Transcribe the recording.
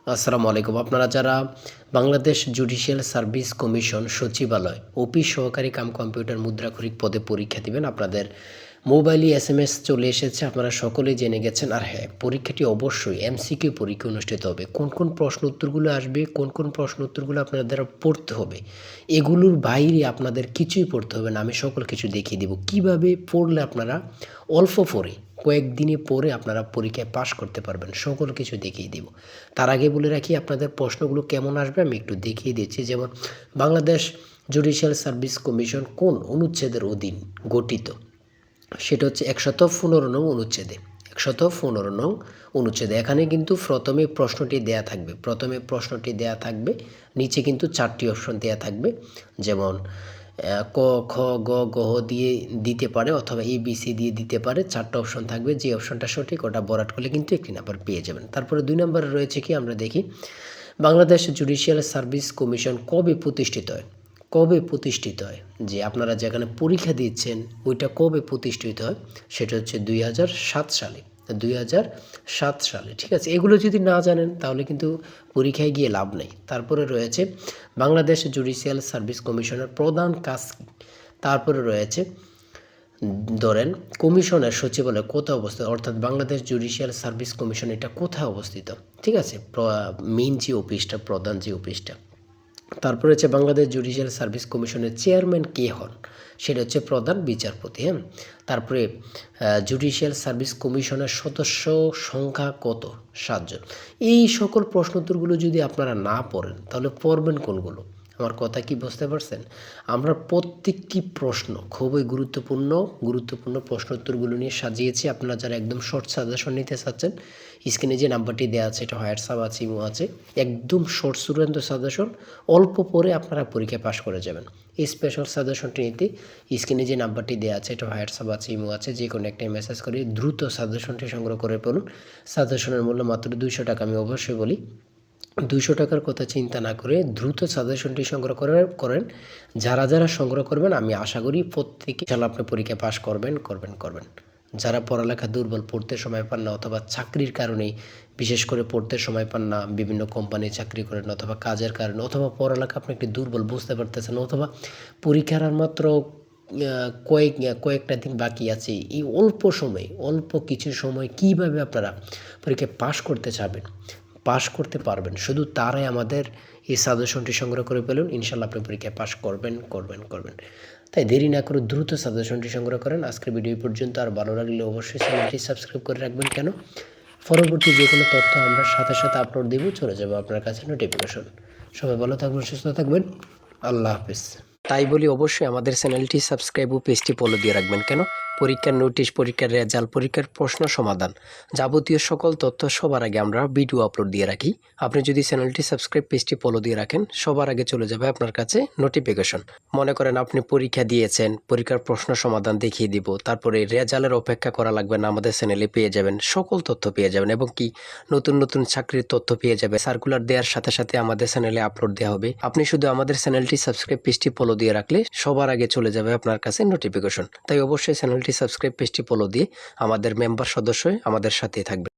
আসসালামু আলাইকুম। আপনারা যারা বাংলাদেশ জুডিশিয়াল সার্ভিস কমিশন সচিবালয় অফিস সহকারী কাম কম্পিউটার মুদ্রাক্ষরিক পদে পরীক্ষা দিবেন, আপনাদের মোবাইলে এসএমএস চলে এসেছে, আপনারা সকলেই জেনে গেছেন। আর হ্যাঁ, পরীক্ষাটি অবশ্যই এমসিকিউ পরীক্ষা অনুষ্ঠিত হবে। কোন কোন প্রশ্ন উত্তরগুলো আসবে, কোন কোন প্রশ্ন উত্তরগুলো আপনাদের পড়তে হবে, এগুলোর বাইরে আপনাদের কিছুই পড়তে হবে না। আমি সকল কিছু দেখিয়ে দেব কীভাবে পড়লে আপনারা অল্প পড়ে কয়েকদিনে পড়ে আপনারা পরীক্ষায় পাশ করতে পারবেন, সকল কিছু দেখিয়ে দেব। তার আগে বলে রাখি, আপনাদের প্রশ্নগুলো কেমন আসবে আমি একটু দেখিয়ে দিচ্ছি। যেমন বাংলাদেশ জুডিশিয়াল সার্ভিস কমিশন কোন অনুচ্ছেদের অধীন গঠিত, সেটা হচ্ছে 115 নং অনুচ্ছেদে। 115 নং অনুচ্ছেদে এখানে কিন্তু প্রথমে প্রশ্নটি দেয়া থাকবে, নিচে কিন্তু 4টি অপশন দেয়া থাকবে। যেমন ক, খ, গ, গহ দিয়ে দিতে পারে অথবা ABC দিয়ে দিতে পারে। 4টা অপশন থাকবে, যে অপশনটা সঠিক ওটা ভরাট করলে কিন্তু 1 নাম্বার পেয়ে যাবেন। তারপরে 2 নম্বরে রয়েছে কি, আমরা দেখি বাংলাদেশ জুডিশিয়াল সার্ভিস কমিশন কবে প্রতিষ্ঠিত হয়। যে আপনারা যেখানে পরীক্ষা দিচ্ছেন ওইটা কবে প্রতিষ্ঠিত হয়, সেটা হচ্ছে 2007 সালে। 2007 সালে, ঠিক আছে। এগুলো যদি না জানেন তাহলে কিন্তু পরীক্ষায় গিয়ে লাভ নেই। তারপরে রয়েছে বাংলাদেশ জুডিশিয়াল সার্ভিস কমিশনের প্রধান কাজ কী। তারপরে রয়েছে ধরেন কমিশনের সচিবালয় কোথায় অবস্থিত, অর্থাৎ বাংলাদেশ জুডিশিয়াল সার্ভিস কমিশন এটা কোথায় অবস্থিত, ঠিক আছে, মেইন যে অফিসটা, প্রধান যে অফিসটা। তারপরে হচ্ছে বাংলাদেশ জুডিশিয়াল সার্ভিস কমিশনের চেয়ারম্যান কে হন, সেটা হচ্ছে প্রধান বিচারপতি। হ্যাঁ, তারপরে জুডিশিয়াল সার্ভিস কমিশনের সদস্য সংখ্যা কত, 7 জন। এই সকল প্রশ্ন উত্তরগুলো যদি আপনারা না পড়েন তাহলে পড়বেন কোনগুলো? আমার কথা কি বুঝতে পারছেন? আমরা প্রত্যেকটি প্রশ্ন খুবই গুরুত্বপূর্ণ প্রশ্ন উত্তরগুলো নিয়ে সাজিয়েছি। আপনারা যারা একদম শর্ট সাজেশন নিতে চাচ্ছেন, স্ক্রিনে যে নাম্বারটি দেওয়া আছে, এটা হোয়াটসঅ্যাপ আছে, ইমো আছে, একদম শর্ট স্টুডেন্ট সাজেশন, অল্প পরে আপনারা পরীক্ষা পাশ করে যাবেন। এই স্পেশাল সাজেশনটি নিতে স্ক্রিনে যে নাম্বারটি দেওয়া আছে, এটা হোয়াটসঅ্যাপ আছে, ইমো আছে, যে কোনো একটাই মেসেজ করে দ্রুত সাজেশনটি সংগ্রহ করে পড়ুন। সাজেশনের মূল্য মাত্র 200 টাকা। আমি অবশ্যই বলি 200 টাকার কথা চিন্তা না করে দ্রুত সাজেশনটি সংগ্রহ করেন। যারা সংগ্রহ করবেন, আমি আশা করি প্রত্যেকে আপনি পরীক্ষা পাশ করবেন। যারা পড়ালেখা দুর্বল, পড়তে সময় পান না, অথবা চাকরির কারণেই বিশেষ করে পড়তে সময় পান না, বিভিন্ন কোম্পানি চাকরি করেন, অথবা কাজের কারণে, অথবা পড়ালেখা আপনি একটি দুর্বল, বুঝতে পারতেছেন, অথবা পরীক্ষার আর মাত্র কয়েকটা দিন বাকি আছে, এই অল্প কিছু সময় কীভাবে আপনারা পরীক্ষায় পাশ করতে পারবেন, শুধু তারাই আমাদের এই সাজেশনটি সংগ্রহ করে পেলুন। ইনশাল্লাহ আপনি পরীক্ষায় পাশ করবেন। তাই দেরি না করে দ্রুত সাজেশনটি সংগ্রহ করেন। আজকের ভিডিও পর্যন্ত। আর ভালো লাগলে অবশ্যই চ্যানেলটি সাবস্ক্রাইব করে রাখবেন। কেন, পরবর্তী যে কোনো তথ্য আমরা সাথে আপলোড দেব, চলে যাবো আপনার কাছে নোটিফিকেশন। সবাই ভালো থাকবেন, সুস্থ থাকবেন। আল্লাহ হাফেজ। তাই বলি অবশ্যই আমাদের চ্যানেলটি সাবস্ক্রাইব ও পেজটি ফলো দিয়ে রাখবেন। কেন, পরীক্ষার নোটিশ, পরীক্ষার রেজাল্ট, পরীক্ষার প্রশ্ন সমাধান, যাবতীয় সকল তথ্য সবার আগে আমরা ভিডিও আপলোড দিয়ে রাখি। আপনি যদি চ্যানেলটি সাবস্ক্রাইব, পেজটি ফলো দিয়ে রাখেন, সবার আগে চলে যাবে আপনার কাছে নোটিফিকেশন। মনে করেন আপনি পরীক্ষা দিয়েছেন, পরীক্ষার প্রশ্ন সমাধান দেখিয়ে দিব, তারপরে রেজাল্টের অপেক্ষা করা লাগবে না, আমাদের চ্যানেলে পেয়ে যাবেন, সকল তথ্য পেয়ে যাবেন, এবং কি নতুন চাকরির তথ্য পেয়ে যাবে। সার্কুলার দেওয়ার সাথে আমাদের চ্যানেলে আপলোড দেওয়া হবে। আপনি শুধু আমাদের চ্যানেলটি সাবস্ক্রাইব, পেজটি ফলো দিয়ে রাখলে সবার আগে চলে যাবে আপনার কাছে নোটিফিকেশন। তাই অবশ্যই চ্যানেলটি সাবস্ক্রাইব, পেজটি ফলো দিয়ে আমাদের মেম্বার সদস্য হয়ে আমাদের সাথেই থাকবে।